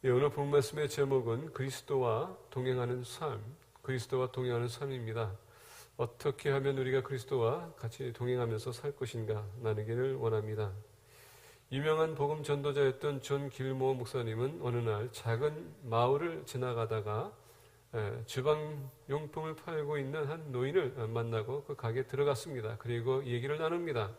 오늘 본 말씀의 제목은 그리스도와 동행하는 삶, 그리스도와 동행하는 삶입니다. 어떻게 하면 우리가 그리스도와 같이 동행하면서 살 것인가 나누기를 원합니다. 유명한 복음 전도자였던 존 길모 목사님은 어느 날 작은 마을을 지나가다가 주방용품을 팔고 있는 한 노인을 만나고 그 가게에 들어갔습니다. 그리고 얘기를 나눕니다.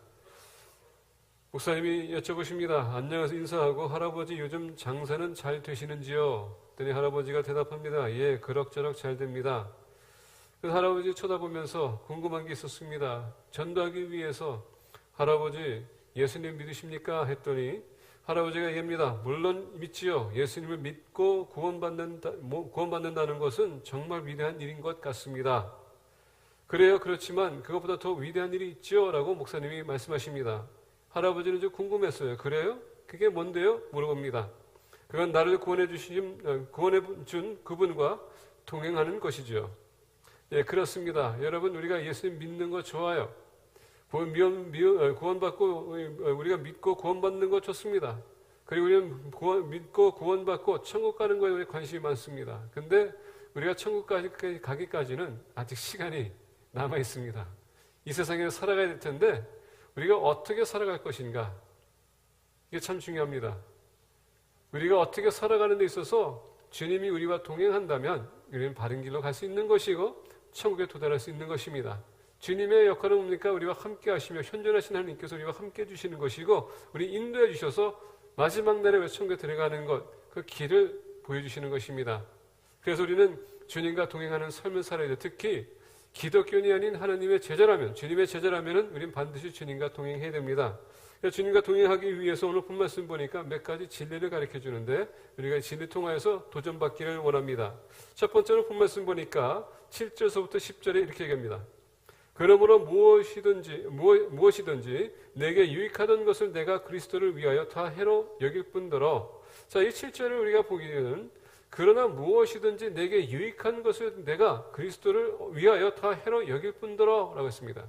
목사님이 여쭤보십니다. 안녕하세요 인사하고 할아버지 요즘 장사는 잘 되시는지요? 그랬더니 할아버지가 대답합니다. 예, 그럭저럭 잘 됩니다. 그래서 할아버지 쳐다보면서 궁금한 게 있었습니다. 전도하기 위해서 할아버지 예수님 믿으십니까? 했더니 할아버지가 얘기합니다. 물론 믿지요. 예수님을 믿고 구원받는다는 것은 정말 위대한 일인 것 같습니다. 그래요. 그렇지만 그것보다 더 위대한 일이 있죠. 라고 목사님이 말씀하십니다. 할아버지는 좀 궁금했어요. 그래요? 그게 뭔데요? 물어봅니다. 그건 나를 구원해 준 그분과 동행하는 것이죠. 예, 그렇습니다. 여러분, 우리가 예수님 믿는 거 좋아요. 구원받고, 우리가 믿고 구원받는 거 좋습니다. 그리고 우리는 믿고 구원받고 천국 가는 거에 우리 관심이 많습니다. 근데 우리가 천국까지 가기까지는 아직 시간이 남아 있습니다. 이 세상에 살아가야 될 텐데, 우리가 어떻게 살아갈 것인가? 이게 참 중요합니다. 우리가 어떻게 살아가는 데 있어서 주님이 우리와 동행한다면 우리는 바른 길로 갈 수 있는 것이고 천국에 도달할 수 있는 것입니다. 주님의 역할은 뭡니까? 우리와 함께 하시며 현존하신 하나님께서 우리와 함께 해주시는 것이고 우리 인도해 주셔서 마지막 날에 천국에 들어가는 것, 그 길을 보여주시는 것입니다. 그래서 우리는 주님과 동행하는 삶을 살아야 돼요. 특히 기독교인이 아닌 하나님의 제자라면, 주님의 제자라면 우리는 반드시 주님과 동행해야 됩니다. 주님과 동행하기 위해서 오늘 본 말씀 보니까 몇 가지 진리를 가르쳐 주는데 우리가 진리 통하여서 도전받기를 원합니다. 첫 번째로 본 말씀 보니까 7절서부터 10절에 이렇게 얘기합니다. 그러므로 무엇이든지 내게 유익하던 것을 내가 그리스도를 위하여 다 해로 여길 뿐더러. 자, 이 7절을 우리가 보기에는 그러나 무엇이든지 내게 유익한 것을 내가 그리스도를 위하여 다 해로 여길 뿐더러 라고 했습니다.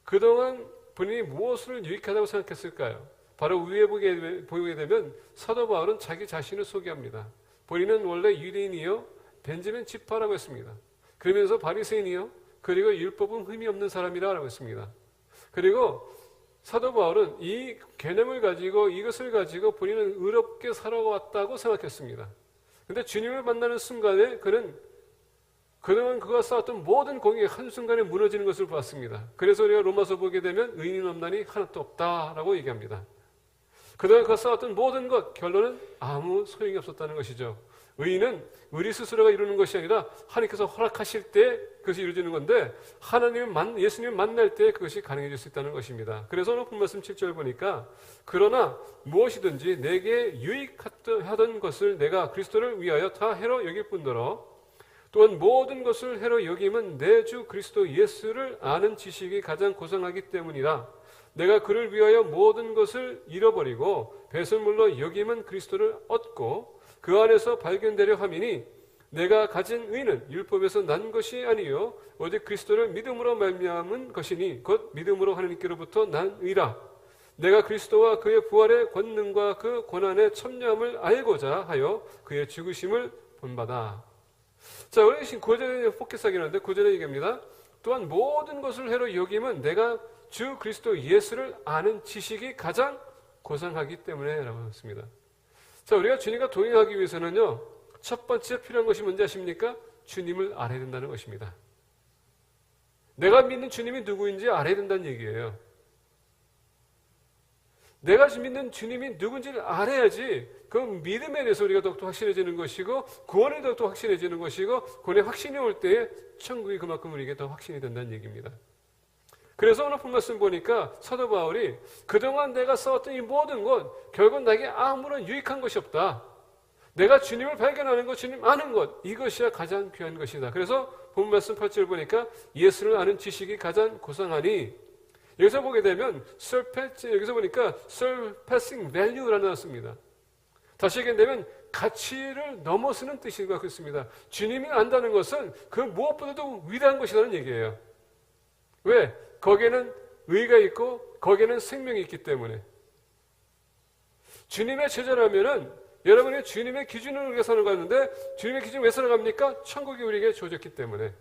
그동안 본인이 무엇을 유익하다고 생각했을까요? 바로 위에 보게 되면 사도 바울은 자기 자신을 소개합니다. 본인은 원래 유대인이요 벤자민 지파라고 했습니다. 그러면서 바리새인이요 그리고 율법은 흠이 없는 사람이라고 했습니다. 그리고 사도 바울은 이 개념을 가지고 이것을 가지고 본인은 의롭게 살아왔다고 생각했습니다. 근데 주님을 만나는 순간에 그는 그동안 그가 쌓았던 모든 공의가 한순간에 무너지는 것을 봤습니다. 그래서 우리가 로마서 보게 되면 의인은 없나니 하나도 없다라고 얘기합니다. 그동안 그가 쌓았던 모든 것, 결론은 아무 소용이 없었다는 것이죠. 의인은 우리 스스로가 이루는 것이 아니라 하나님께서 허락하실 때 그것이 이루어지는 건데 예수님을 만날 때 그것이 가능해질 수 있다는 것입니다. 그래서 오늘 본 말씀 7절 보니까 그러나 무엇이든지 내게 유익하던 것을 내가 그리스도를 위하여 다 해로 여길 뿐더러 또한 모든 것을 해로 여김은 내 주 그리스도 예수를 아는 지식이 가장 고상하기 때문이라. 내가 그를 위하여 모든 것을 잃어버리고 배설물로 여김은 그리스도를 얻고 그 안에서 발견되려 함이니 내가 가진 의는 율법에서 난 것이 아니요 오직 그리스도를 믿음으로 말미암은 것이니 곧 믿음으로 하나님께로부터 난 의라. 내가 그리스도와 그의 부활의 권능과 그 고난의 참여함을 알고자 하여 그의 죽으심을 본받아. 자, 우리 고전에 포커스하긴 하는데 고전에 얘기합니다. 또한 모든 것을 해로 여김은 내가 주 그리스도 예수를 아는 지식이 가장 고상하기 때문에 라고 했습니다. 자, 우리가 주님과 동행하기 위해서는요, 첫 번째 필요한 것이 뭔지 아십니까? 주님을 알아야 된다는 것입니다. 내가 믿는 주님이 누구인지 알아야 된다는 얘기예요. 내가 믿는 주님이 누군지를 알아야지 그 믿음에 대해서 우리가 더욱더 확신해지는 것이고 구원에 더욱더 확신해지는 것이고 구원의 확신이 올 때에 천국이 그만큼 우리에게 더 확신이 된다는 얘기입니다. 그래서 오늘 본 말씀 보니까 사도 바울이 그동안 내가 써왔던 이 모든 것 결국 나에게 아무런 유익한 것이 없다. 내가 주님을 발견하는 것, 주님 아는 것, 이것이야 가장 귀한 것이다. 그래서 본 말씀 8절 보니까 예수를 아는 지식이 가장 고상하니 여기서 보게 되면 여기서 보니까 surpassing value라는 나왔습니다. 다시 얘기하면 가치를 넘어서는 뜻인 것 같습니다. 주님이 안다는 것은 그 무엇보다도 위대한 것이라는 얘기예요. 왜? 거기에는 의가 있고 거기에는 생명이 있기 때문에. 주님의 제자라면은 여러분의 주님의 기준을 우리가 살아가는데 주님의 기준 왜 살아갑니까? 천국이 우리에게 주어졌기 때문에.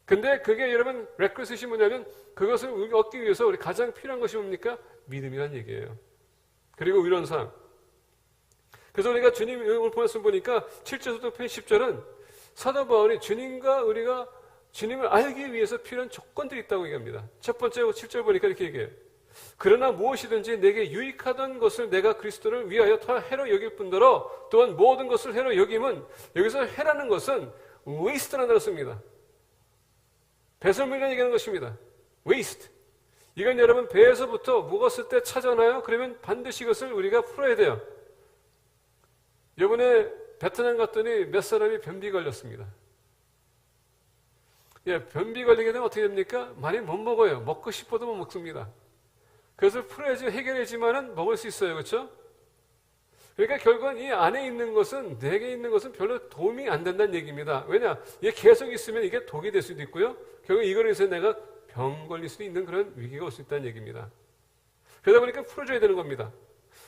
근데 그게 여러분 레크레스이 뭐냐면 그것을 얻기 위해서 우리 가장 필요한 것이 뭡니까? 믿음이란 얘기예요. 그리고 이런 삶. 그래서 우리가 주님 오늘 말씀 보니까 7절부터 10절은 사도 바울이 주님과 우리가 주님을 알기 위해서 필요한 조건들이 있다고 얘기합니다. 첫 번째 7절 보니까 이렇게 얘기해요. 그러나 무엇이든지 내게 유익하던 것을 내가 그리스도를 위하여 해로 여길 뿐더러 또한 모든 것을 해로 여김은 여기서 해라는 것은 waste라는 단어를 씁니다. 배설물이라는 얘기하는 것입니다. waste. 이건 여러분 배에서부터 먹었을 때 차잖아요. 그러면 반드시 이것을 우리가 풀어야 돼요. 이번에 베트남 갔더니 몇 사람이 변비 걸렸습니다. 예, 변비 걸리게 되면 어떻게 됩니까? 많이 못 먹어요. 먹고 싶어도 못 먹습니다. 그것을 풀어야지 해결해야지만은 먹을 수 있어요. 그렇죠? 그러니까 결국은 이 안에 있는 것은 내게 있는 것은 별로 도움이 안 된다는 얘기입니다. 왜냐? 이게 계속 있으면 이게 독이 될 수도 있고요. 결국 이거로 인해서 내가 병 걸릴 수도 있는 그런 위기가 올 수 있다는 얘기입니다. 그러다 보니까 풀어줘야 되는 겁니다.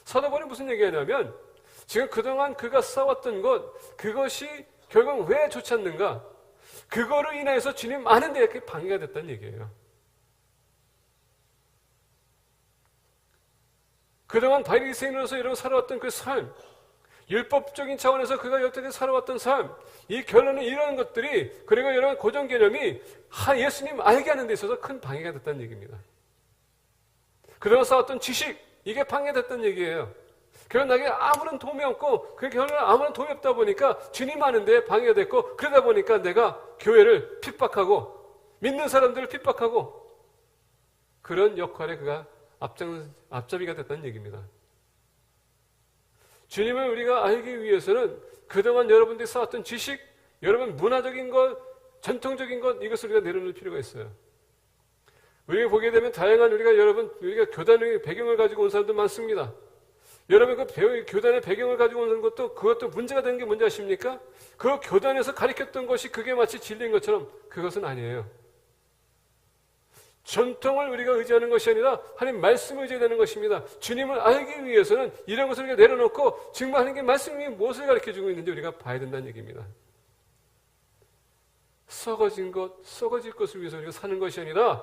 사도 바울이 무슨 얘기하냐면 지금 그동안 그가 싸웠던 것 그것이 결국 왜 좋지 않는가? 그거로 인해서 주님 아는 데 이렇게 방해가 됐다는 얘기예요. 그동안 바리새인으로서 여러분 살아왔던 그 삶, 율법적인 차원에서 그가 여태까지 살아왔던 삶, 이 결론은 이런 것들이 그리고 여러분 고정 개념이 예수님 알게 하는 데 있어서 큰 방해가 됐다는 얘기입니다. 그동안 쌓았던 지식, 이게 방해됐다는 얘기예요. 그런 나에게 아무런 도움이 없고 그 결론은 아무런 도움이 없다 보니까 주님 아는 데 방해가 됐고 그러다 보니까 내가 교회를 핍박하고 믿는 사람들을 핍박하고 그런 역할에 그가 앞잡이가 됐다는 얘기입니다. 주님을 우리가 알기 위해서는 그동안 여러분들이 쌓았던 지식, 여러분 문화적인 것, 전통적인 것 이것을 우리가 내려놓을 필요가 있어요. 우리가 보게 되면 다양한 우리가 교단의 배경을 가지고 온 사람도 많습니다. 여러분 교단의 배경을 가지고 오는 그것도 문제가 되는 게 뭔지 아십니까? 그 교단에서 가르쳤던 것이 그게 마치 진리인 것처럼 그것은 아니에요. 전통을 우리가 의지하는 것이 아니라 하나님 말씀을 의지해야 되는 것입니다. 주님을 알기 위해서는 이런 것을 우리가 내려놓고 정말 하나님의 말씀이 무엇을 가르쳐주고 있는지 우리가 봐야 된다는 얘기입니다. 썩어질 것을 위해서 우리가 사는 것이 아니라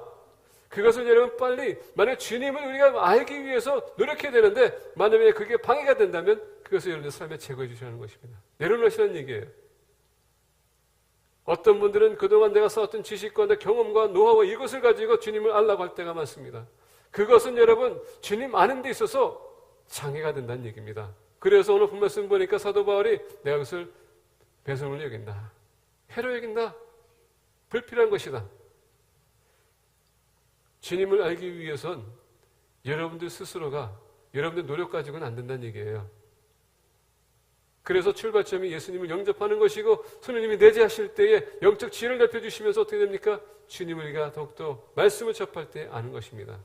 그것을 여러분 빨리 만약 주님을 우리가 알기 위해서 노력해야 되는데 만약에 그게 방해가 된다면 그것을 여러분의 삶에 제거해 주시라는 것입니다. 내려놓으시라는 얘기예요. 어떤 분들은 그동안 내가 쌓았던 지식과 내 경험과 노하우 이것을 가지고 주님을 알라고 할 때가 많습니다. 그것은 여러분 주님 아는 데 있어서 장애가 된다는 얘기입니다. 그래서 오늘 본 말씀 보니까 사도 바울이 내가 그것을 배설물로 여긴다. 해로 여긴다. 불필요한 것이다. 주님을 알기 위해선 여러분들 스스로가 여러분들 노력 가지고는 안 된다는 얘기예요. 그래서 출발점이 예수님을 영접하는 것이고 성령님이 내재하실 때에 영적 지혜를 넓혀주시면서 어떻게 됩니까? 주님을 우리가 더욱더 말씀을 접할 때 아는 것입니다.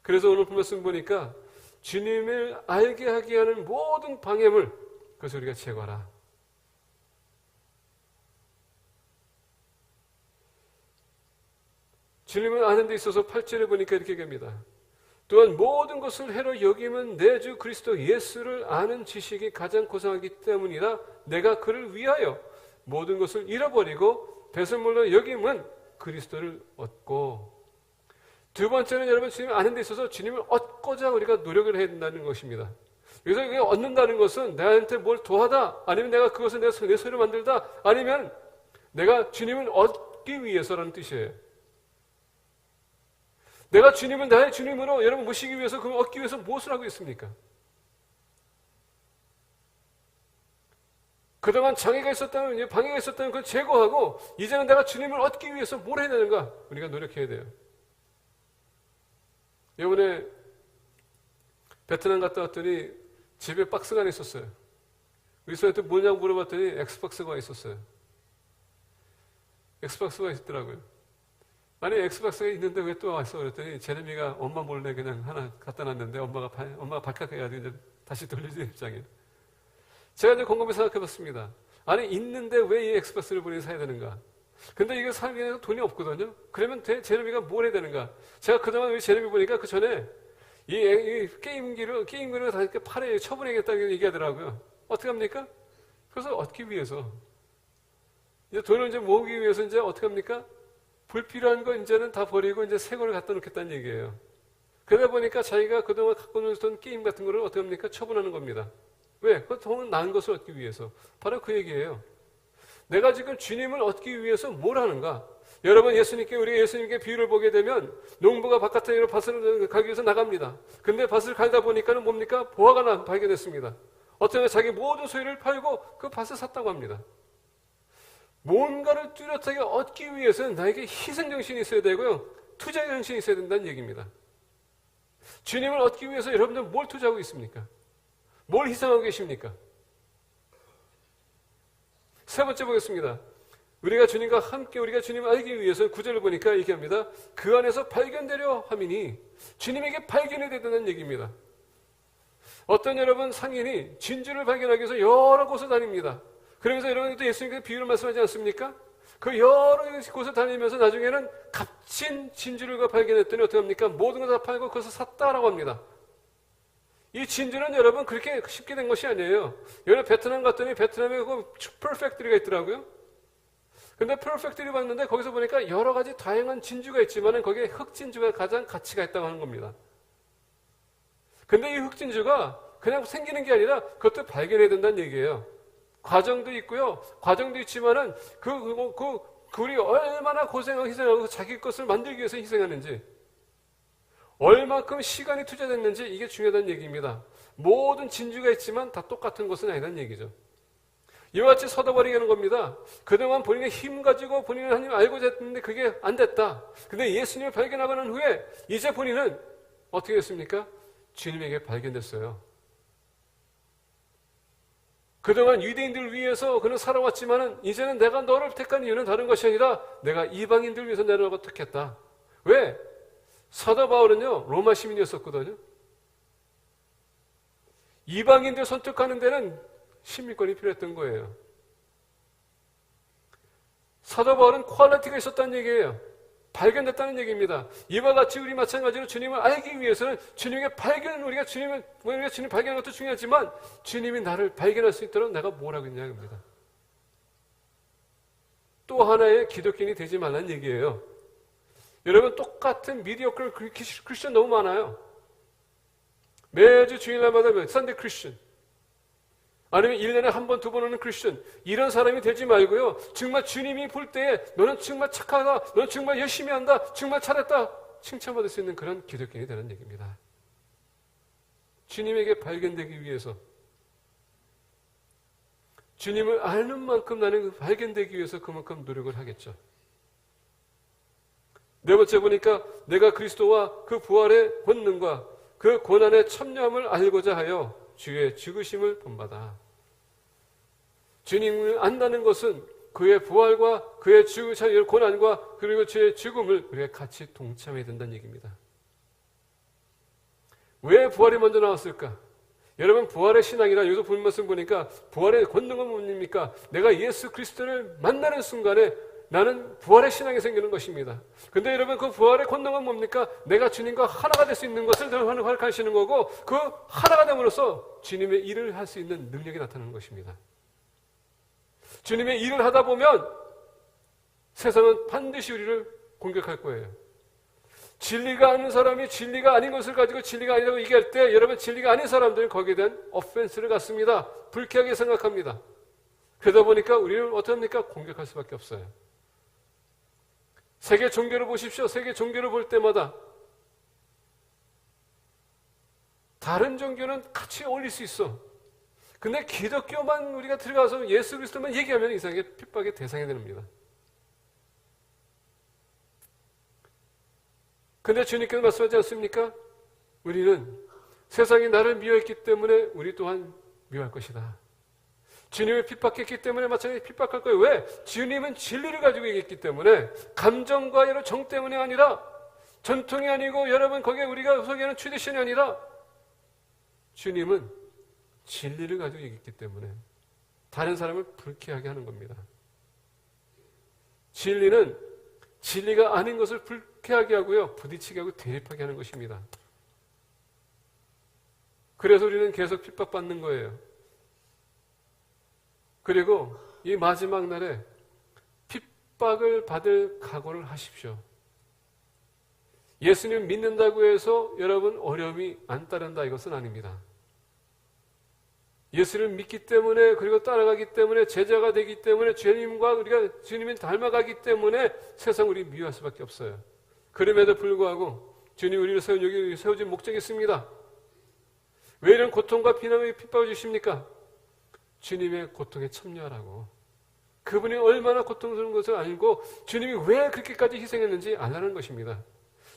그래서 오늘 말씀 보니까 주님을 알게 하게 하는 모든 방해물 그것을 우리가 제거하라. 주님을 아는 데 있어서 8절에 보니까 이렇게 얘기합니다. 또한 모든 것을 해로 여김은 내 주 그리스도 예수를 아는 지식이 가장 고상하기 때문이라 내가 그를 위하여 모든 것을 잃어버리고 배설물로 여김은 그리스도를 얻고 두 번째는 여러분 주님을 아는 데 있어서 주님을 얻고자 우리가 노력을 해야 된다는 것입니다. 여기서 이게 얻는다는 것은 나한테 뭘 도하다 아니면 내가 그것을 내 손으로 만들다 아니면 내가 주님을 얻기 위해서라는 뜻이에요. 내가 주님을 나의 주님으로 여러분 모시기 위해서 그걸 얻기 위해서 무엇을 하고 있습니까? 그동안 장애가 있었다면 방해가 있었다면 그걸 제거하고 이제는 내가 주님을 얻기 위해서 뭘 해야 되는가? 우리가 노력해야 돼요. 이번에 베트남 갔다 왔더니 집에 박스가 하나 있었어요. 우리 소한테 뭐냐고 물어봤더니 엑스박스가 있었어요. 엑스박스가 있더라고요. 아니 엑스박스가 있는데 왜 또 왔어? 그랬더니 제레미가 엄마 몰래 그냥 하나 갖다 놨는데 엄마가 발칵해가지고 이제 다시 돌려주는 입장이에요. 제가 이제 곰곰이 생각해봤습니다. 아니 있는데 왜 이 엑스박스를 본인이 사야 되는가? 근데 이거 사기 위해서 돈이 없거든요. 그러면 제레미가 뭘 해야 되는가? 제가 그동안 우리 제레미 보니까 그 전에 이 게임기를 다 이렇게 팔에 처분해야겠다고 얘기하더라고요. 어떻게 합니까? 그래서 얻기 위해서. 이제 돈을 이제 모으기 위해서 이제 어떻게 합니까? 불필요한 거 이제는 다 버리고 이제 새 거를 갖다 놓겠다는 얘기예요. 그러다 보니까 자기가 그동안 갖고 놀던 게임 같은 거를 어떻게 합니까? 처분하는 겁니다. 왜? 그 돈은 나은 것을 얻기 위해서. 바로 그 얘기예요. 내가 지금 주님을 얻기 위해서 뭘 하는가? 여러분, 우리 예수님께 비유를 보게 되면 농부가 바깥으로 밭을 가기 위해서 나갑니다. 근데 밭을 갈다 보니까는 뭡니까? 보화가 발견했습니다. 어쩌면 자기 모든 소유를 팔고 그 밭을 샀다고 합니다. 뭔가를 뚜렷하게 얻기 위해서는 나에게 희생정신이 있어야 되고요. 투자정신이 있어야 된다는 얘기입니다. 주님을 얻기 위해서 여러분들 뭘 투자하고 있습니까? 뭘 희생하고 계십니까? 세 번째 보겠습니다. 우리가 주님과 함께 우리가 주님을 알기 위해서 구절을 보니까 얘기합니다. 그 안에서 발견되려 함이니 주님에게 발견이 되는 얘기입니다. 어떤 여러분 상인이 진주를 발견하기 위해서 여러 곳을 다닙니다. 그러면서 여러분도 예수님께서 비유를 말씀하지 않습니까? 그 여러 곳을 다니면서 나중에는 값진 진주를 발견했더니 어떻게 합니까? 모든 걸 다 팔고 그것을 샀다라고 합니다. 이 진주는 여러분 그렇게 쉽게 된 것이 아니에요. 여러분 베트남 갔더니 베트남에 그 퍼펙트리가 있더라고요. 근데 퍼펙트리 봤는데 거기서 보니까 여러 가지 다양한 진주가 있지만 거기에 흑진주가 가장 가치가 있다고 하는 겁니다. 근데 이 흑진주가 그냥 생기는 게 아니라 그것도 발견해야 된다는 얘기예요. 과정도 있고요. 과정도 있지만은 우리 얼마나 고생하고 희생하고 자기 것을 만들기 위해서 희생하는지, 얼마큼 시간이 투자됐는지 이게 중요하다는 얘기입니다. 모든 진주가 있지만 다 똑같은 것은 아니라는 얘기죠. 이와 같이 서둬버리게 하는 겁니다. 그동안 본인의 힘 가지고 본인은 하나님을 알고자 했는데 그게 안 됐다. 근데 예수님을 발견하고 난 후에 이제 본인은 어떻게 됐습니까? 주님에게 발견됐어요. 그동안 유대인들 위해서 그는 살아왔지만은 이제는 내가 너를 택한 이유는 다른 것이 아니라 내가 이방인들 위해서 너를 택했다. 왜? 사도 바울은요, 로마 시민이었었거든요. 이방인들 선택하는 데는 시민권이 필요했던 거예요. 사도 바울은 퀄리티가 있었다는 얘기예요. 발견됐다는 얘기입니다. 이와 같이 우리 마찬가지로 주님을 알기 위해서는 우리가 주님 발견하는 것도 중요하지만 주님이 나를 발견할 수 있도록 내가 뭘 하고 있냐는 겁니다. 또 하나의 기독교인이 되지 말라는 얘기예요. 여러분, 똑같은 미디어컬 크리스천 너무 많아요. 매주 주일날마다 선데이 크리스천, 아니면 1년에 한 번, 두 번 오는 크리스천, 이런 사람이 되지 말고요. 정말 주님이 볼 때에 너는 정말 착하다, 너는 정말 열심히 한다, 정말 잘했다 칭찬받을 수 있는 그런 기독교인이 되는 얘기입니다. 주님에게 발견되기 위해서, 주님을 아는 만큼 나는 발견되기 위해서 그만큼 노력을 하겠죠. 네 번째 보니까 내가 그리스도와 그 부활의 권능과 그 고난의 참여함을 알고자 하여 주의 죽으심을 본받아. 주님을 안다는 것은 그의 부활과 그의 죽으심의 고난과 그리고 주의 죽음을 우리가 같이 동참해야 된다는 얘기입니다. 왜 부활이 먼저 나왔을까? 여러분, 부활의 신앙이란 여기서 본 말씀 보니까 부활의 권능은 뭡니까? 내가 예수 그리스도를 만나는 순간에 나는 부활의 신앙이 생기는 것입니다. 근데 여러분, 그 부활의 권능은 뭡니까? 내가 주님과 하나가 될 수 있는 것을 허락하시는 거고, 그 하나가 됨으로써 주님의 일을 할 수 있는 능력이 나타나는 것입니다. 주님의 일을 하다 보면 세상은 반드시 우리를 공격할 거예요. 진리가 아닌 사람이 진리가 아닌 것을 가지고 진리가 아니라고 얘기할 때 여러분, 진리가 아닌 사람들은 거기에 대한 오펜스를 갖습니다. 불쾌하게 생각합니다. 그러다 보니까 우리는 어떻습니까? 공격할 수밖에 없어요. 세계 종교를 보십시오. 세계 종교를 볼 때마다 다른 종교는 같이 어울릴 수 있어. 근데 기독교만 우리가 들어가서 예수 그리스도만 얘기하면 이상하게 핍박의 대상이 됩니다. 근데 주님께서 말씀하지 않습니까? 우리는 세상이 나를 미워했기 때문에 우리 또한 미워할 것이다. 주님을 핍박했기 때문에 마찬가지로 핍박할 거예요. 왜? 주님은 진리를 가지고 얘기했기 때문에, 감정과 여러 정 때문이 아니라, 전통이 아니고 여러분 거기에 우리가 소개하는 트래디션이 아니라 주님은 진리를 가지고 얘기했기 때문에 다른 사람을 불쾌하게 하는 겁니다. 진리는 진리가 아닌 것을 불쾌하게 하고요, 부딪히게 하고 대립하게 하는 것입니다. 그래서 우리는 계속 핍박받는 거예요. 그리고 이 마지막 날에 핍박을 받을 각오를 하십시오. 예수님 믿는다고 해서 여러분 어려움이 안 따른다 이것은 아닙니다. 예수를 믿기 때문에, 그리고 따라가기 때문에, 제자가 되기 때문에, 주님과 우리가 주님을 닮아가기 때문에 세상 우리 미워할 수밖에 없어요. 그럼에도 불구하고 주님 우리를 여기 세워진 목적이 있습니다. 왜 이런 고통과 비난을 핍박을 주십니까? 주님의 고통에 참여하라고. 그분이 얼마나 고통스러운 것을 알고 주님이 왜 그렇게까지 희생했는지 알라는 것입니다.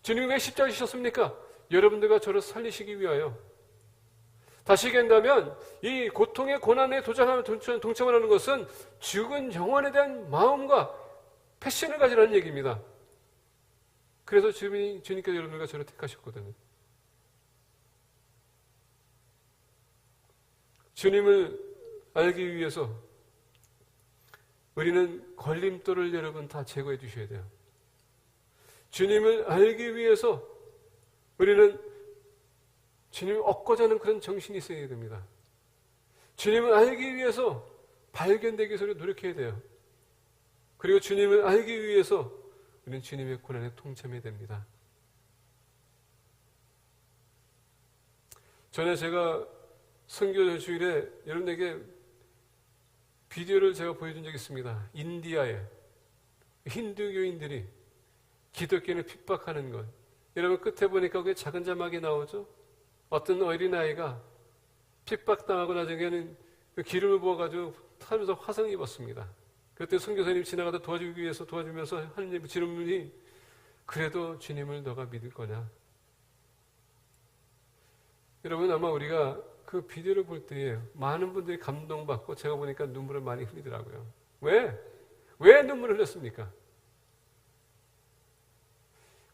주님이 왜 십자가 지셨습니까? 여러분들과 저를 살리시기 위하여. 다시 얘기한다면 이 고통의 고난에 동참을 하는 것은 죽은 영혼에 대한 마음과 패션을 가지라는 얘기입니다. 그래서 주님께서 여러분들과 저를 택하셨거든요. 주님을 알기 위해서 우리는 걸림돌을 여러분 다 제거해 주셔야 돼요. 주님을 알기 위해서 우리는 주님을 얻고자 하는 그런 정신이 있어야 됩니다. 주님을 알기 위해서 발견되기 위해서 노력해야 돼요. 그리고 주님을 알기 위해서 우리는 주님의 고난에 동참해야 됩니다. 전에 제가 선교 주일에 여러분에게 비디오를 제가 보여준 적이 있습니다. 인디아의 힌두교인들이 기독교인을 핍박하는 것. 여러분 끝에 보니까 그게 작은 자막이 나오죠? 어떤 어린아이가 핍박당하고 나중에는 그 기름을 부어가지고 타면서 화상 입었습니다. 그때 선교사님 지나가다 도와주기 위해서 도와주면서 하느님 질문이 그래도 주님을 너가 믿을 거냐? 여러분 아마 우리가 그 비디오를 볼 때에 많은 분들이 감동받고 제가 보니까 눈물을 많이 흘리더라고요. 왜? 왜 눈물을 흘렸습니까?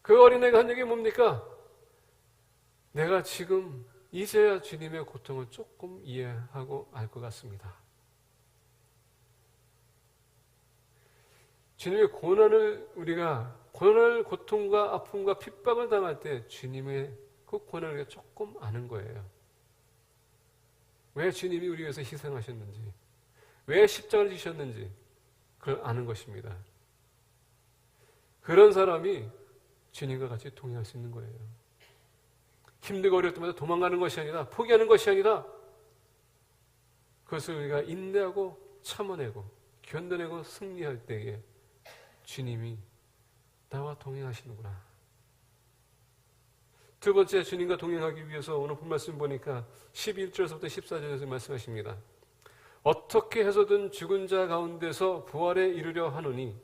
그 어린애가 한 얘기 뭡니까? 내가 지금 이제야 주님의 고통을 조금 이해하고 알 것 같습니다. 주님의 우리가 고난을, 고통과 아픔과 핍박을 당할 때 주님의 그 고난을 우리가 조금 아는 거예요. 왜 주님이 우리 위해서 희생하셨는지, 왜 십자가를 지셨는지 그걸 아는 것입니다. 그런 사람이 주님과 같이 동행할 수 있는 거예요. 힘들고 어려울 때마다 도망가는 것이 아니라, 포기하는 것이 아니라 그것을 우리가 인내하고 참아내고 견뎌내고 승리할 때에 주님이 나와 동행하시는구나. 두 번째, 주님과 동행하기 위해서 오늘 본 말씀 보니까 11절에서부터 14절에서 말씀하십니다. 어떻게 해서든 죽은 자 가운데서 부활에 이르려 하노니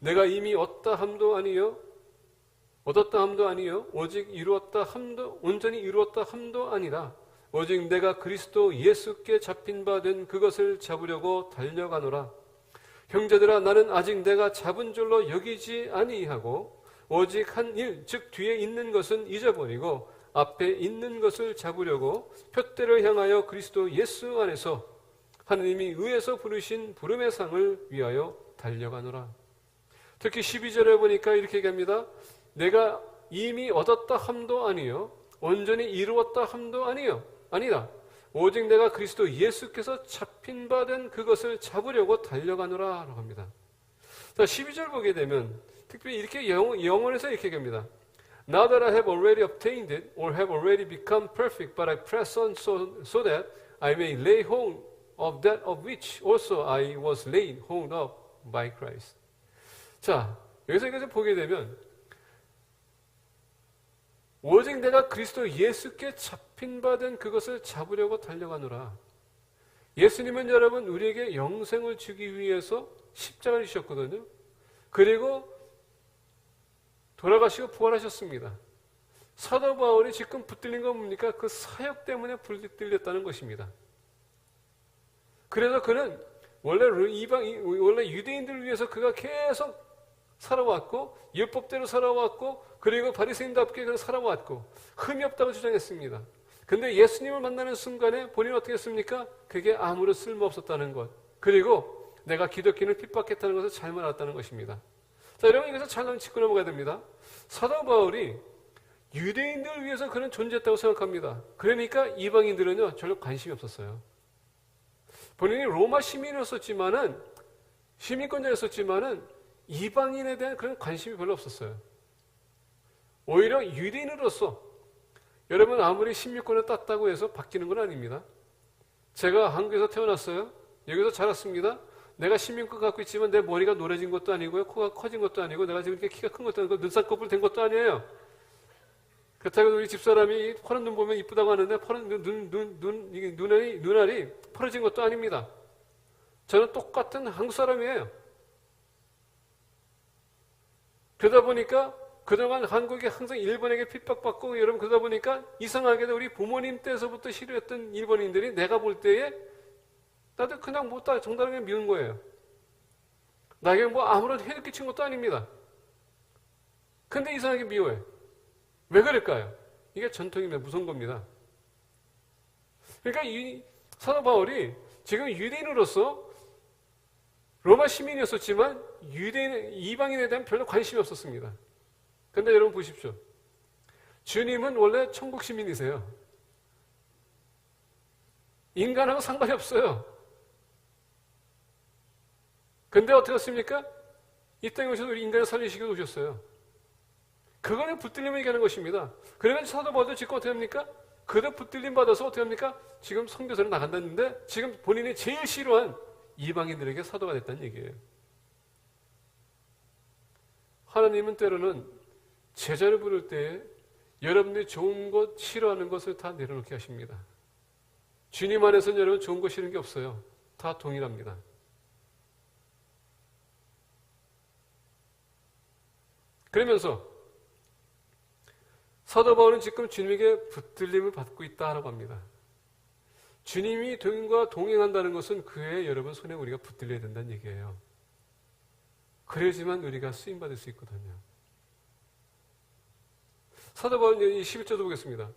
내가 이미 얻었다 함도 아니요 오직 이루었다 함도, 온전히 이루었다 함도 아니라 오직 내가 그리스도 예수께 잡힌 바 된 그것을 잡으려고 달려가노라. 형제들아, 나는 아직 내가 잡은 줄로 여기지 아니하고 오직 한 일, 즉 뒤에 있는 것은 잊어버리고 앞에 있는 것을 잡으려고 표대를 향하여 그리스도 예수 안에서 하느님이 의에서 부르신 부름의 상을 위하여 달려가노라. 특히 12절에 보니까 이렇게 얘기합니다. 내가 이미 얻었다 함도 아니요 온전히 이루었다 함도 아니라 오직 내가 그리스도 예수께서 잡힌 바 된 그것을 잡으려고 달려가노라 라고 합니다. 자, 12절 보게 되면 특별히 이렇게 영어에서 이렇게 얘기합니다. Now that I have already obtained it or have already become perfect, but I press on so that I may lay hold of that of which also I was laid hold of by Christ. 자, 여기서 이것을 보게 되면 오직 내가 그리스도 예수께 잡힌 바 된 그것을 잡으려고 달려가노라. 예수님은 여러분 우리에게 영생을 주기 위해서 십자가를 지셨거든요. 그리고 돌아가시고 부활하셨습니다. 사도 바울이 지금 붙들린 건 뭡니까? 그 사역 때문에 붙들렸다는 것입니다. 그래서 그는 원래 유대인들을 위해서 그가 계속 살아왔고 율법대로 살아왔고 그리고 바리새인답게 살아왔고 흠이 없다고 주장했습니다. 근데 예수님을 만나는 순간에 본인은 어떻게 했습니까? 그게 아무런 쓸모없었다는 것, 그리고 내가 기독교인을 핍박했다는 것을 잘못 알았다는 것입니다. 자, 여러분 이것을 잘 짚고 넘어가야 됩니다. 사도 바울이 유대인들을 위해서 그는 존재했다고 생각합니다. 그러니까 이방인들은요 별로 관심이 없었어요. 본인이 로마 시민이었었지만은 시민권자였었지만은 이방인에 대한 그런 관심이 별로 없었어요. 오히려 유대인으로서 여러분 아무리 16권을 땄다고 해서 바뀌는 건 아닙니다. 제가 한국에서 태어났어요. 여기서 자랐습니다. 내가 시민권 갖고 있지만 내 머리가 노래진 것도 아니고요. 코가 커진 것도 아니고 내가 지금 이렇게 키가 큰 것도 아니고 눈쌍꺼풀 된 것도 아니에요. 그렇다고 우리 집사람이 파란 눈 보면 이쁘다고 하는데 파란 눈알이 퍼러진 것도 아닙니다. 저는 똑같은 한국 사람이에요. 그러다 보니까 그동안 한국이 항상 일본에게 핍박받고 여러분 그러다 보니까 이상하게도 우리 부모님 때서부터 싫어했던 일본인들이 내가 볼 때에 나도 그냥 뭐 다 정당하게 미운 거예요. 나에게 뭐 아무런 해를 끼친 것도 아닙니다. 근데 이상하게 미워해. 왜 그럴까요? 이게 전통입니다. 무서운 겁니다. 그러니까 이 사도 바울이 지금 유대인으로서 로마 시민이었었지만 이방인에 대한 별로 관심이 없었습니다. 근데 여러분 보십시오. 주님은 원래 천국 시민이세요. 인간하고 상관이 없어요. 근데 어떻게 했습니까? 이 땅에 오셔서 우리 인간을 살리시기 위해 오셨어요. 그거는 붙들림을 얘기하는 것입니다. 그러면 사도 바울도 지금 어떻게 합니까? 그도 붙들림 받아서 어떻게 합니까? 지금 선교사로 나간다는데 지금 본인이 제일 싫어한 이방인들에게 사도가 됐다는 얘기예요. 하나님은 때로는 제자를 부를 때에 여러분들이 좋은 것, 싫어하는 것을 다 내려놓게 하십니다. 주님 안에서는 여러분 좋은 것, 싫은 게 없어요. 다 동일합니다. 그러면서 사도 바울은 지금 주님에게 붙들림을 받고 있다라고 합니다. 주님이 주님과 동행한다는 것은 그의 여러분 손에 우리가 붙들려야 된다는 얘기예요. 그래야지만 우리가 쓰임받을 수 있거든요. 사도 바울은 11절도 보겠습니다.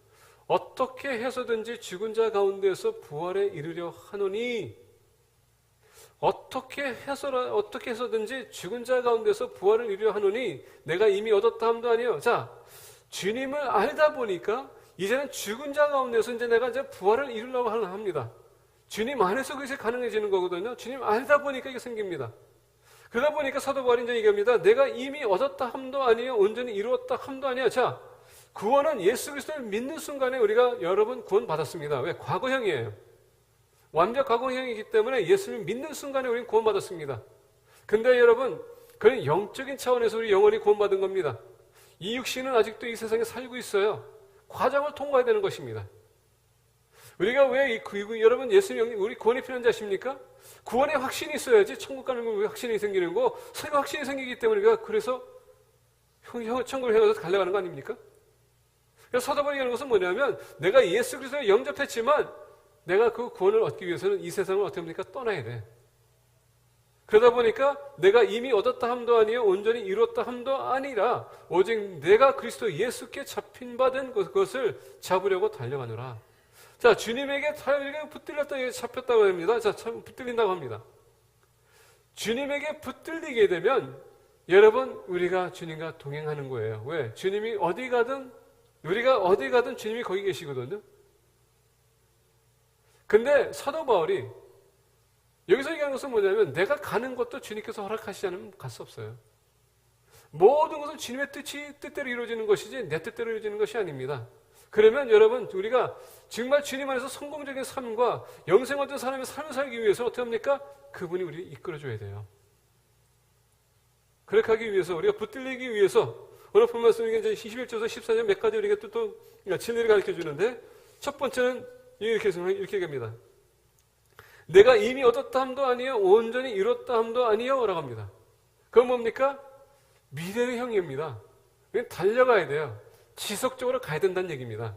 어떻게 해서든지 죽은 자 가운데서 부활에 이르려 하노니 어떻게 해서든지 죽은 자 가운데서 부활을 이루려 하노니 내가 이미 얻었다 함도 아니요. 자, 주님을 알다 보니까 이제는 죽은 자 가운데서 이제 내가 이제 부활을 이루려고 합니다. 주님 안에서 그것이 가능해지는 거거든요. 주님 알다 보니까 이게 생깁니다. 그러다 보니까 사도 바울이 이제 얘기합니다. 내가 이미 얻었다 함도 아니요. 온전히 이루었다 함도 아니요. 자, 구원은 예수 그리스도를 믿는 순간에 우리가 여러분 구원 받았습니다. 왜? 과거형이에요. 완벽 과거형이기 때문에 예수를 믿는 순간에 우리는 구원받았습니다. 근데 여러분, 그건 영적인 차원에서 우리 영원히 구원받은 겁니다. 이 육신은 아직도 이 세상에 살고 있어요. 과정을 통과해야 되는 것입니다. 우리가 왜 여러분 예수님 우리 구원이 필요한지 아십니까? 구원의 확신이 있어야지 천국 가는 거 확신이 생기는 거 서로 확신이 생기기 때문에 우리가 그래서 천국을 향해서 달려가는 거 아닙니까? 그래서 사도 바울이 하는 것은 뭐냐면 내가 예수 그리스도를 영접했지만 내가 그 구원을 얻기 위해서는 이 세상을 어떻게 합니까? 떠나야 돼. 그러다 보니까 내가 이미 얻었다 함도 아니요 온전히 이뤘다 함도 아니라 오직 내가 그리스도 예수께 잡힌 받은 그것을 잡으려고 달려가노라. 자, 주님에게 붙들렸다 잡혔다고 합니다. 자, 붙들린다고 합니다. 주님에게 붙들리게 되면 여러분 우리가 주님과 동행하는 거예요. 왜? 주님이 어디 가든 우리가 어디 가든 주님이 거기 계시거든요. 근데 사도 바울이 여기서 얘기하는 것은 뭐냐면 내가 가는 것도 주님께서 허락하시지 않으면 갈 수 없어요. 모든 것은 주님의 뜻대로 이루어지는 것이지 내 뜻대로 이루어지는 것이 아닙니다. 그러면 여러분 우리가 정말 주님 안에서 성공적인 삶과 영생 얻은 사람의 삶을 살기 위해서 어떻게 합니까? 그분이 우리를 이끌어줘야 돼요. 그렇게 하기 위해서 우리가 붙들리기 위해서 오늘 본 말씀이 이제 21절에서 14절 몇 가지 우리가 또 진리를 가르쳐 주는데 첫 번째는 이렇게 얘기합니다. 내가 이미 얻었다 함도 아니요 온전히 이뤘다 함도 아니요 라고 합니다. 그건 뭡니까? 미래의 형입니다. 달려가야 돼요. 지속적으로 가야 된다는 얘기입니다.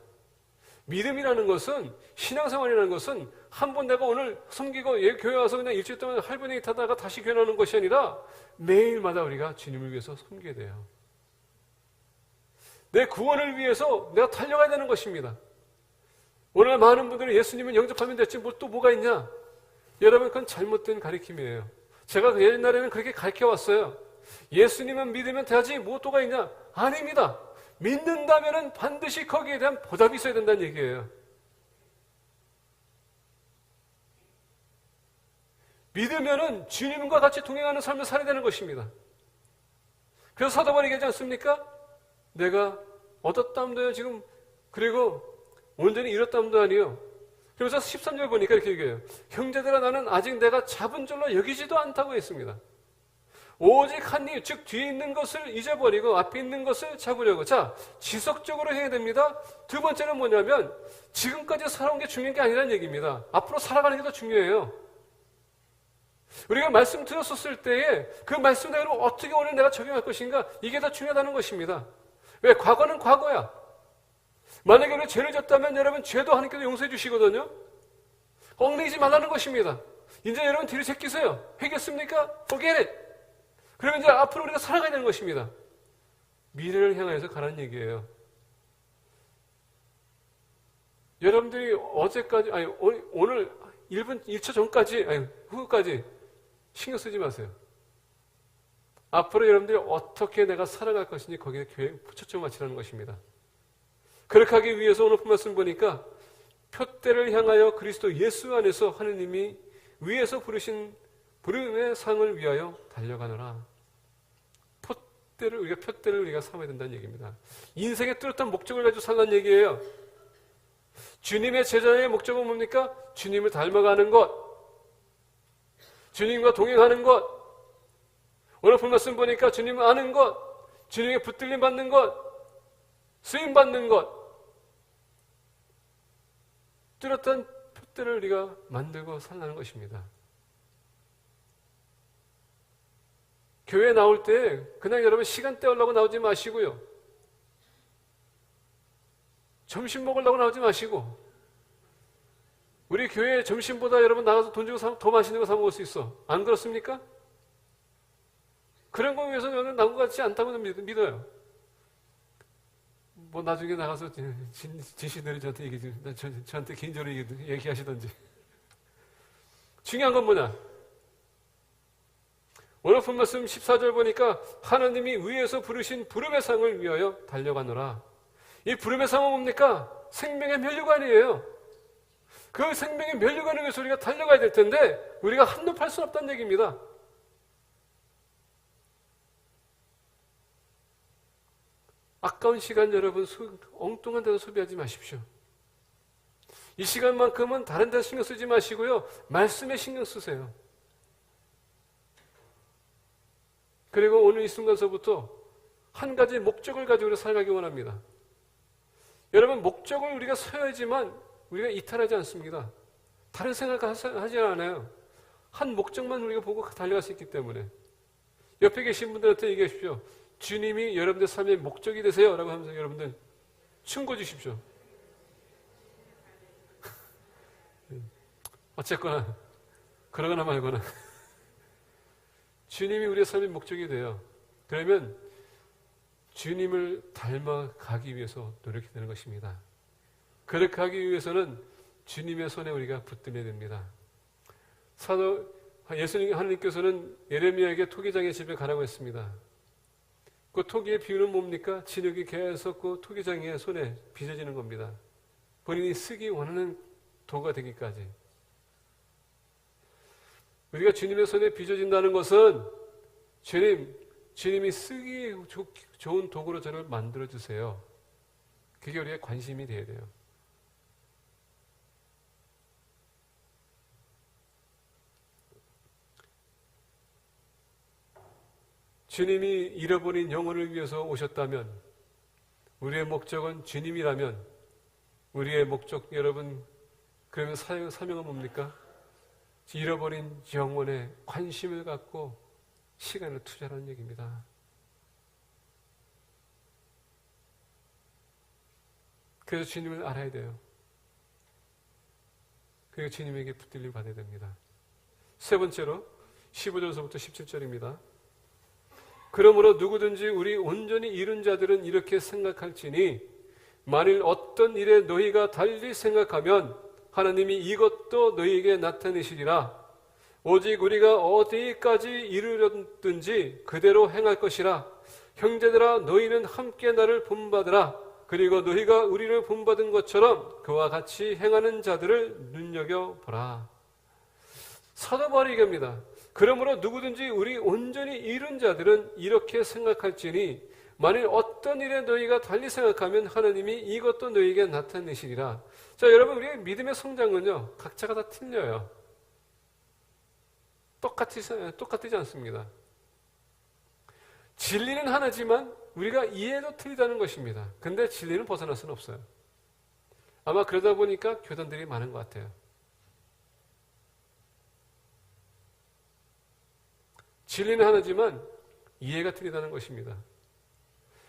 믿음이라는 것은 신앙생활이라는 것은 한 번 내가 오늘 섬기고 교회 와서 그냥 일주일 동안 할부닝이 타다가 다시 교회 나오는 것이 아니라 매일마다 우리가 주님을 위해서 섬겨야 돼요. 내 구원을 위해서 내가 달려가야 되는 것입니다. 오늘 많은 분들은 예수님은 영접하면 됐지 또 뭐가 있냐? 여러분 그건 잘못된 가르침이에요. 제가 옛날에는 그렇게 가르쳐왔어요. 예수님은 믿으면 되지 뭐 또가 있냐? 아닙니다. 믿는다면은 반드시 거기에 대한 보답이 있어야 된다는 얘기예요. 믿으면은 주님과 같이 동행하는 삶을 살아야 되는 것입니다. 그래서 사도 바울이 얘기하지 않습니까? 내가 얻었다함도요 지금, 그리고 온전히 잃었다함도 아니요. 그래서 13절 보니까 이렇게 얘기해요. 형제들아, 나는 아직 내가 잡은 줄로 여기지도 않다고 했습니다. 오직 한 일, 즉 뒤에 있는 것을 잊어버리고 앞에 있는 것을 잡으려고. 자, 지속적으로 해야 됩니다. 두 번째는 뭐냐면 지금까지 살아온 게 중요한 게 아니라는 얘기입니다. 앞으로 살아가는 게 더 중요해요. 우리가 말씀 들었었을 때에 그 말씀대로 어떻게 오늘 내가 적용할 것인가, 이게 더 중요하다는 것입니다. 왜? 과거는 과거야. 만약에 우리가 죄를 졌다면 여러분, 죄도 하나님께서 용서해 주시거든요. 얽매이지 말라는 것입니다. 이제 여러분 뒤를 제끼세요. 회개했습니까? Forget it. 그러면 이제 앞으로 우리가 살아가야 되는 것입니다. 미래를 향해서 가라는 얘기예요. 여러분들이 어제까지, 아니 오늘 1초 전까지, 아니 후까지 신경 쓰지 마세요. 앞으로 여러분들이 어떻게 내가 살아갈 것인지 거기에 초점을 맞추라는 것입니다. 그렇게 하기 위해서 오늘 말씀 보니까 표대를 향하여 그리스도 예수 안에서 하느님이 위에서 부르신 부름의 상을 위하여 달려가노라. 표대를 우리가 삼아야 된다는 얘기입니다. 인생의 뚜렷한 목적을 가지고 살라는 얘기예요. 주님의 제자의 목적은 뭡니까? 주님을 닮아가는 것, 주님과 동행하는 것, 오늘 본 말씀 보니까 주님을 아는 것, 주님의 붙들림 받는 것, 쓰임 받는 것, 뚜렷한 표대를 우리가 만들고 살라는 것입니다. 교회 나올 때 그냥 여러분 시간 때우려고 나오지 마시고요. 점심 먹으려고 나오지 마시고, 우리 교회 점심보다 여러분 나가서 돈 주고 더 맛있는 거 사 먹을 수 있어. 안 그렇습니까? 그런 거 위해서 저는 나온 것 같지 않다고 믿어요. 뭐 나중에 나가서 지시들이 저한테 개인적으로 얘기하시던지. 중요한 건 뭐냐? 오늘 본 말씀 14절 보니까 하나님이 위에서 부르신 부름의 상을 위하여 달려가노라. 이 부름의 상은 뭡니까? 생명의 면류관이에요. 그 생명의 면류관을 위해서 우리가 달려가야 될 텐데 우리가 한눈 팔 수 없다는 얘기입니다. 아까운 시간 여러분 엉뚱한 데서 소비하지 마십시오. 이 시간만큼은 다른 데 신경 쓰지 마시고요. 말씀에 신경 쓰세요. 그리고 오늘 이 순간서부터 한 가지 목적을 가지고 우리가 살아가기 원합니다. 여러분, 목적을 우리가 세워야지만 우리가 이탈하지 않습니다. 다른 생각 하지 않아요. 한 목적만 우리가 보고 달려갈 수 있기 때문에. 옆에 계신 분들한테 얘기하십시오. 주님이 여러분들 삶의 목적이 되세요 라고 하면서 여러분들 충고 주십시오. 어쨌거나 그러거나 말거나 주님이 우리의 삶의 목적이 돼요. 그러면 주님을 닮아가기 위해서 노력해야 되는 것입니다. 그렇게 하기 위해서는 주님의 손에 우리가 붙들려야 됩니다. 예수님 하나님께서는 예레미야에게 토기장의 집에 가라고 했습니다. 그 토기의 비유는 뭡니까? 진흙이 계속 그 토기장의 손에 빚어지는 겁니다. 본인이 쓰기 원하는 도가 되기까지. 우리가 주님의 손에 빚어진다는 것은 주님이 쓰기 좋은 도구로 저를 만들어주세요. 그게 우리의 관심이 되어야 돼요. 주님이 잃어버린 영혼을 위해서 오셨다면, 우리의 목적은 주님이라면, 우리의 목적, 여러분, 그러면 사명은 뭡니까? 잃어버린 영혼에 관심을 갖고 시간을 투자하는 얘기입니다. 그래서 주님을 알아야 돼요. 그리고 주님에게 붙들림 받아야 됩니다. 세 번째로 15절부터 17절입니다. 그러므로 누구든지 우리 온전히 이룬 자들은 이렇게 생각할지니 만일 어떤 일에 너희가 달리 생각하면 하나님이 이것도 너희에게 나타내시리라. 오직 우리가 어디까지 이르렀든지 그대로 행할 것이라. 형제들아 너희는 함께 나를 본받으라. 그리고 너희가 우리를 본받은 것처럼 그와 같이 행하는 자들을 눈여겨보라. 사도 바울이 얘기합니다. 그러므로 누구든지 우리 온전히 이룬 자들은 이렇게 생각할지니 만일 어떤 일에 너희가 달리 생각하면 하나님이 이것도 너희에게 나타내시리라. 자, 여러분, 우리의 믿음의 성장은요, 각자가 다 틀려요. 똑같지 않습니다. 진리는 하나지만 우리가 이해도 틀리다는 것입니다. 근데 진리는 벗어날 수는 없어요. 아마 그러다 보니까 교단들이 많은 것 같아요. 진리는 하나지만 이해가 틀리다는 것입니다.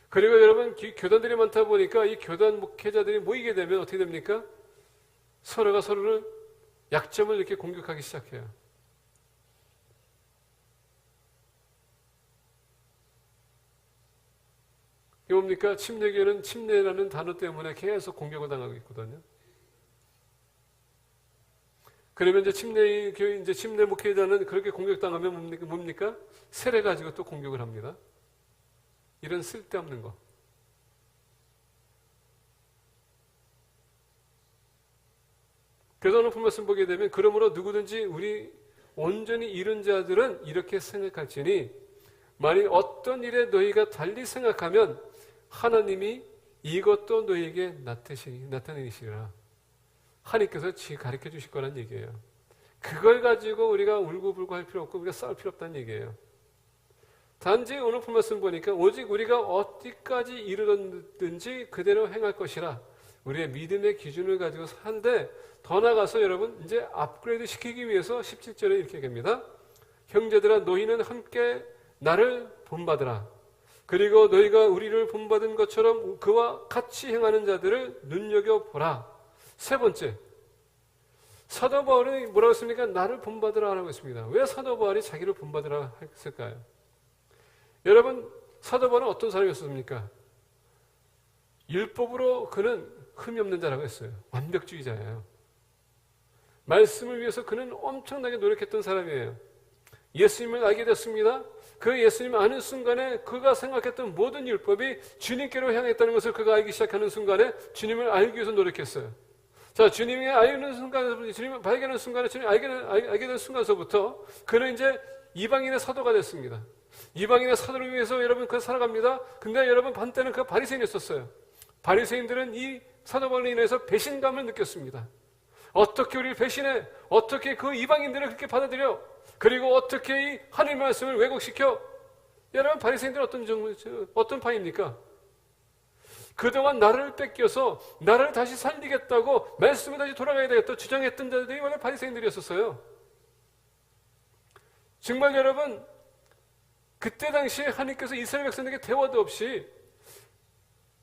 그리고 여러분, 교단들이 많다 보니까 이 교단 목회자들이 모이게 되면 어떻게 됩니까? 서로가 서로를 약점을 이렇게 공격하기 시작해요. 이게 뭡니까? 침례교는 침례라는 단어 때문에 계속 공격을 당하고 있거든요. 그러면 이제 침례 목회자는 그렇게 공격당하면 뭡니까? 세례 가지고 또 공격을 합니다. 이런 쓸데없는 거. 그래서 오늘 말씀 보게 되면 그러므로 누구든지 우리 온전히 이룬 자들은 이렇게 생각할지니 만일 어떤 일에 너희가 달리 생각하면 하나님이 이것도 너희에게 나타내시리라. 하나님께서 가르쳐 주실 거란 얘기예요. 그걸 가지고 우리가 울고불고 할 필요 없고 우리가 싸울 필요 없다는 얘기예요. 단지 오늘 말씀 보니까 오직 우리가 어디까지 이르렀든지 그대로 행할 것이라. 우리의 믿음의 기준을 가지고 사는데 더 나아가서 여러분 이제 업그레이드 시키기 위해서 17절에 이렇게 얘기합니다. 형제들아 너희는 함께 나를 본받으라. 그리고 너희가 우리를 본받은 것처럼 그와 같이 행하는 자들을 눈여겨보라. 세 번째, 사도 바울이 뭐라고 했습니까? 나를 본받으라 하라고 했습니다. 왜 사도 바울이 자기를 본받으라 했을까요? 여러분, 사도 바울은 어떤 사람이었습니까? 율법으로 그는 흠이 없는 자라고 했어요. 완벽주의자예요. 말씀을 위해서 그는 엄청나게 노력했던 사람이에요. 예수님을 알게 됐습니다. 그 예수님을 아는 순간에 그가 생각했던 모든 율법이 주님께로 향했다는 것을 그가 알기 시작하는 순간에 주님을 알기 위해서 노력했어요. 자, 주님을 알는 순간에서, 주님을 발견하는 순간에, 주님을 알게 되는 순간서부터 그는 이제 이방인의 사도가 됐습니다. 이방인의 사도를 위해서 여러분 그 살아갑니다. 근데 여러분 반때는 그 바리새인이었어요. 바리새인들은 이 사도 바울로 인해서 배신감을 느꼈습니다. 어떻게 우리를 배신해? 어떻게 그 이방인들을 그렇게 받아들여? 그리고 어떻게 이 하나님의 말씀을 왜곡시켜? 여러분 바리새인들은 어떤 파입니까? 그동안 나를 뺏겨서 나를 다시 살리겠다고 말씀에 다시 돌아가야 되겠다 주장했던 자들이 원래 바리새인들이었었어요. 정말 여러분 그때 당시에 하나님께서 이스라엘 백성에게 대화도 없이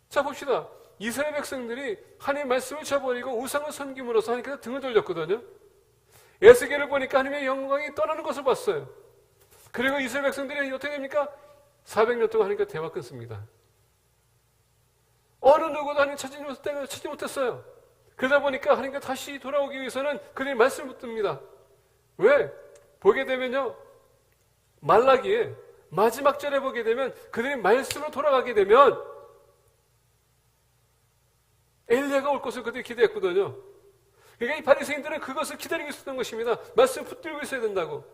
자 봅시다. 이스라엘 백성들이 하나님의 말씀을 쳐버리고 우상을 섬김으로써 하나님께서 등을 돌렸거든요. 에스겔을 보니까 하나님의 영광이 떠나는 것을 봤어요. 그리고 이스라엘 백성들이 어떻게 됩니까? 400년 동안 하나님과 대화 끊습니다. 어느 누구도 하나님 찾지 못했어요. 그러다 보니까 하나님과 다시 돌아오기 위해서는 그들이 말씀을 붙듭니다. 왜? 보게 되면요. 말라기에 마지막 절에 보게 되면 그들이 말씀으로 돌아가게 되면 엘리야가 올 것을 그들이 기대했거든요. 그러니까 이 바리새인들은 그것을 기다리고 있었던 것입니다. 말씀 붙들고 있어야 된다고.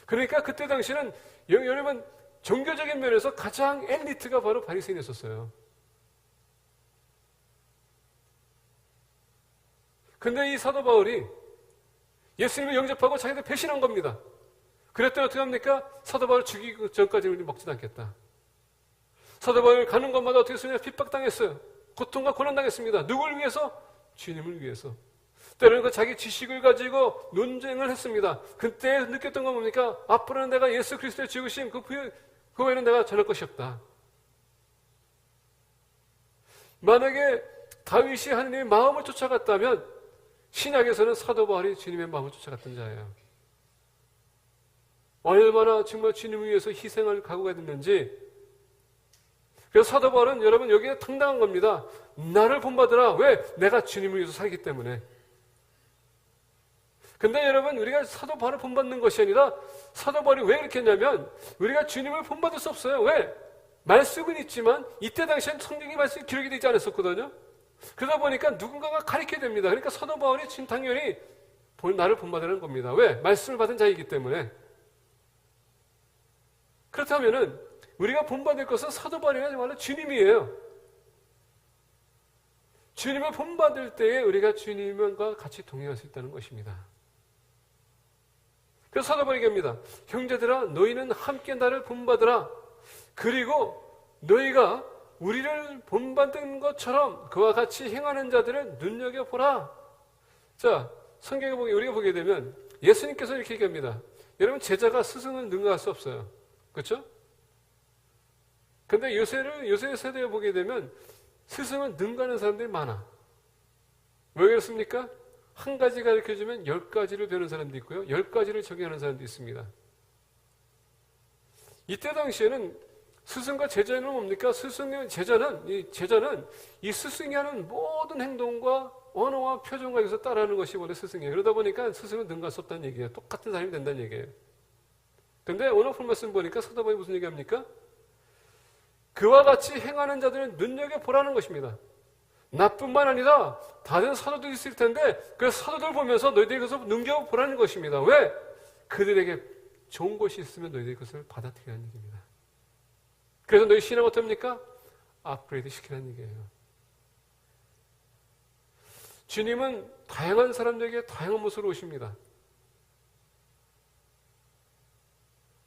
그러니까 그때 당시는 여러분 종교적인 면에서 가장 엘리트가 바로 바리새인이었어요. 근데 이 사도 바울이 예수님을 영접하고 자기들 배신한 겁니다. 그랬더니 어떻게 합니까? 사도 바울을 죽이기 전까지 우리 먹지도 않겠다. 사도 바울 가는 곳마다 어떻게 했으냐? 핍박당했어요. 고통과 고난당했습니다. 누굴 위해서? 주님을 위해서. 때로는 그 자기 지식을 가지고 논쟁을 했습니다. 그때 느꼈던 건 뭡니까? 앞으로는 내가 예수 그리스도의 죽으심 그 외에는 내가 전할 것이 없다. 만약에 다윗이 하나님의 마음을 쫓아갔다면 신약에서는 사도 바울이 주님의 마음을 쫓아갔던 자예요. 얼마나 정말 주님을 위해서 희생을 각오가 됐는지. 그래서 사도 바울은 여러분 여기에 당당한 겁니다. 나를 본받으라. 왜? 내가 주님을 위해서 살기 때문에. 근데 여러분 우리가 사도 바울을 본받는 것이 아니라 사도 바울이 왜 이렇게 했냐면 우리가 주님을 본받을 수 없어요. 왜? 말씀은 있지만 이때 당시엔 성경의 말씀이 기록이 되지 않았었거든요. 그러다 보니까 누군가가 가르쳐야 됩니다. 그러니까 사도 바울이 지금 당연히 나를 본받으라는 겁니다. 왜? 말씀을 받은 자이기 때문에. 그렇다면은 우리가 본받을 것은 사도 바울이 정말로 주님이에요. 주님을 본받을 때에 우리가 주님과 같이 동행할 수 있다는 것입니다. 그래서 사도 바울이 얘기합니다. 형제들아 너희는 함께 나를 본받으라. 그리고 너희가 우리를 본받은 것처럼 그와 같이 행하는 자들을 눈여겨보라. 자, 성경에 보게 우리가 보게 되면 예수님께서 이렇게 얘기합니다. 여러분 제자가 스승을 능가할 수 없어요. 그렇죠? 근데 요새 세대에 보게 되면 스승을 능가하는 사람들이 많아. 왜 그렇습니까? 한 가지 가르쳐주면 10가지를 배우는 사람도 있고요. 10가지를 적용하는 사람도 있습니다. 이때 당시에는 스승과 제자는 뭡니까? 제자는 이 스승이 하는 모든 행동과 언어와 표정과 여기서 따라하는 것이 원래 스승이에요. 그러다 보니까 스승은 능가할 수 없다는 얘기예요. 똑같은 사람이 된다는 얘기예요. 근데 오늘 본 말씀 보니까 사도 바울이 무슨 얘기합니까? 그와 같이 행하는 자들은 눈여겨보라는 것입니다. 나뿐만 아니라 다른 사도들이 있을 텐데 그 사도들 보면서 너희들이 그것을 눈여겨보라는 것입니다. 왜? 그들에게 좋은 것이 있으면 너희들이 그것을 받아들이라는 얘기입니다. 그래서 너희 신앙은 어떻습니까? 업그레이드 시키라는 얘기예요. 주님은 다양한 사람들에게 다양한 모습으로 오십니다.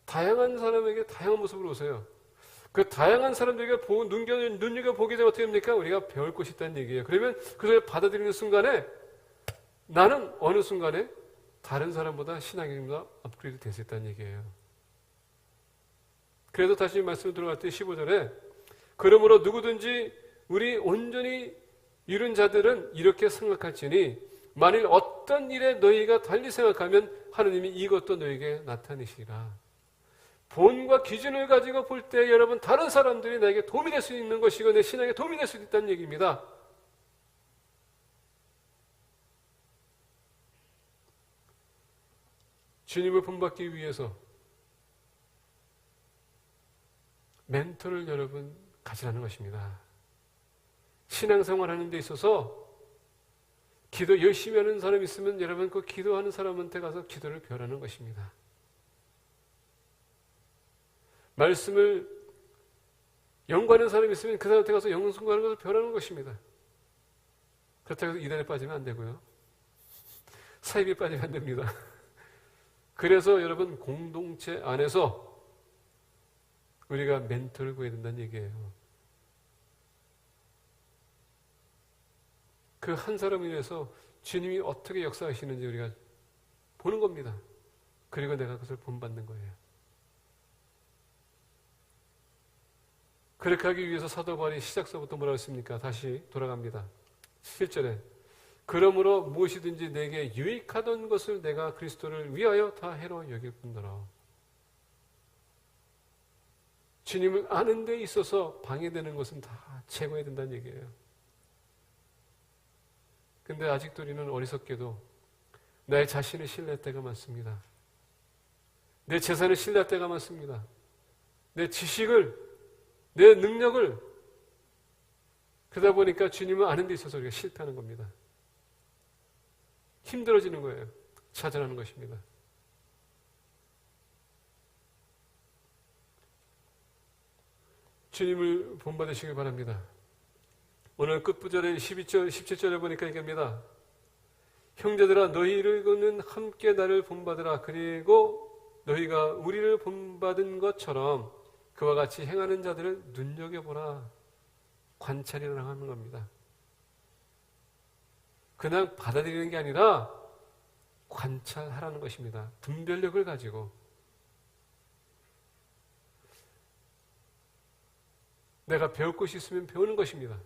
다양한 사람에게 다양한 모습으로 오세요. 그 다양한 사람들에게 눈여겨보게 되면 어떻게 됩니까? 우리가 배울 것이 있다는 얘기예요. 그러면 그걸 받아들이는 순간에 나는 어느 순간에 다른 사람보다 신앙이 업그레이드 될 수 있다는 얘기예요. 그래서 다시 말씀을 들어갈 때 15절에 그러므로 누구든지 우리 온전히 이룬 자들은 이렇게 생각할지니 만일 어떤 일에 너희가 달리 생각하면 하느님이 이것도 너희에게 나타내시리라. 본과 기준을 가지고 볼 때 여러분 다른 사람들이 나에게 도움이 될 수 있는 것이고 내 신앙에 도움이 될 수 있다는 얘기입니다. 주님을 본받기 위해서 멘토를 여러분 가지라는 것입니다. 신앙생활하는 데 있어서 기도 열심히 하는 사람이 있으면 여러분 그 기도하는 사람한테 가서 기도를 배우라는 것입니다. 말씀을 연구하는 사람이 있으면 그 사람한테 가서 연구하는 것을 배우라는 것입니다. 그렇다고 해서 이단에 빠지면 안 되고요. 사입에 빠지면 안 됩니다. 그래서 여러분 공동체 안에서 우리가 멘토를 구해야 된다는 얘기예요. 그 한 사람을 위해서 주님이 어떻게 역사하시는지 우리가 보는 겁니다. 그리고 내가 그것을 본받는 거예요. 그렇게 하기 위해서 사도 바울이 시작서부터 뭐라고 했습니까? 다시 돌아갑니다. 7절에 그러므로 무엇이든지 내게 유익하던 것을 내가 그리스도를 위하여 다 해로 여길 뿐더러. 주님을 아는 데 있어서 방해되는 것은 다 제거해야 된다는 얘기예요. 근데 아직도 우리는 어리석게도 나의 자신을 신뢰할 때가 많습니다. 내 재산을 신뢰할 때가 많습니다. 내 지식을, 내 능력을. 그러다 보니까 주님을 아는 데 있어서 우리가 실패하는 겁니다. 힘들어지는 거예요. 좌절하는 것입니다. 주님을 본받으시길 바랍니다. 오늘 끝부절에 12절, 17절에 보니까 얘기합니다. 형제들아 너희는 함께 나를 본받으라. 그리고 너희가 우리를 본받은 것처럼 그와 같이 행하는 자들을 눈여겨보라. 관찰이라고 하는 겁니다. 그냥 받아들이는 게 아니라 관찰하라는 것입니다. 분별력을 가지고 내가 배울 것이 있으면 배우는 것입니다.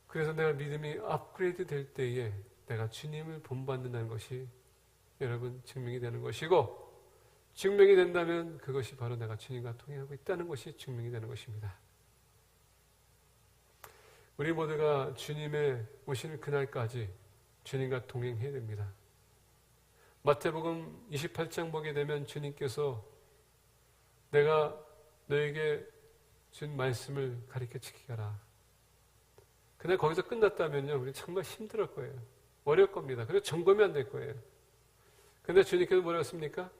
그래서 내가 믿음이 업그레이드 될 때에 내가 주님을 본받는다는 것이 여러분 증명이 되는 것이고, 증명이 된다면 그것이 바로 내가 주님과 동행하고 있다는 것이 증명이 되는 것입니다. 우리 모두가 주님의 오시는 그날까지 주님과 동행해야 됩니다. 마태복음 28장 보게 되면 주님께서 내가 너에게 준 말씀을 가르쳐 지키라. 그냥 거기서 끝났다면요, 우리 정말 힘들 거예요. 어려울 겁니다. 그리고 점검이 안 될 거예요. 근데 주님께서 뭐라고 했습니까?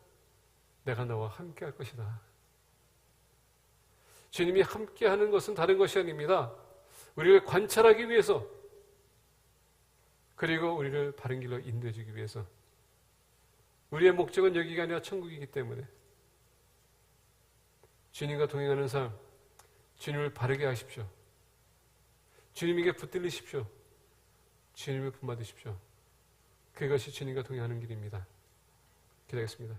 내가 너와 함께 할 것이다. 주님이 함께 하는 것은 다른 것이 아닙니다. 우리를 관찰하기 위해서, 그리고 우리를 바른 길로 인도해 주기 위해서. 우리의 목적은 여기가 아니라 천국이기 때문에 주님과 동행하는 삶, 주님을 바르게 하십시오. 주님에게 붙들리십시오. 주님을 품받으십시오. 그것이 주님과 동행하는 길입니다. 기도하겠습니다.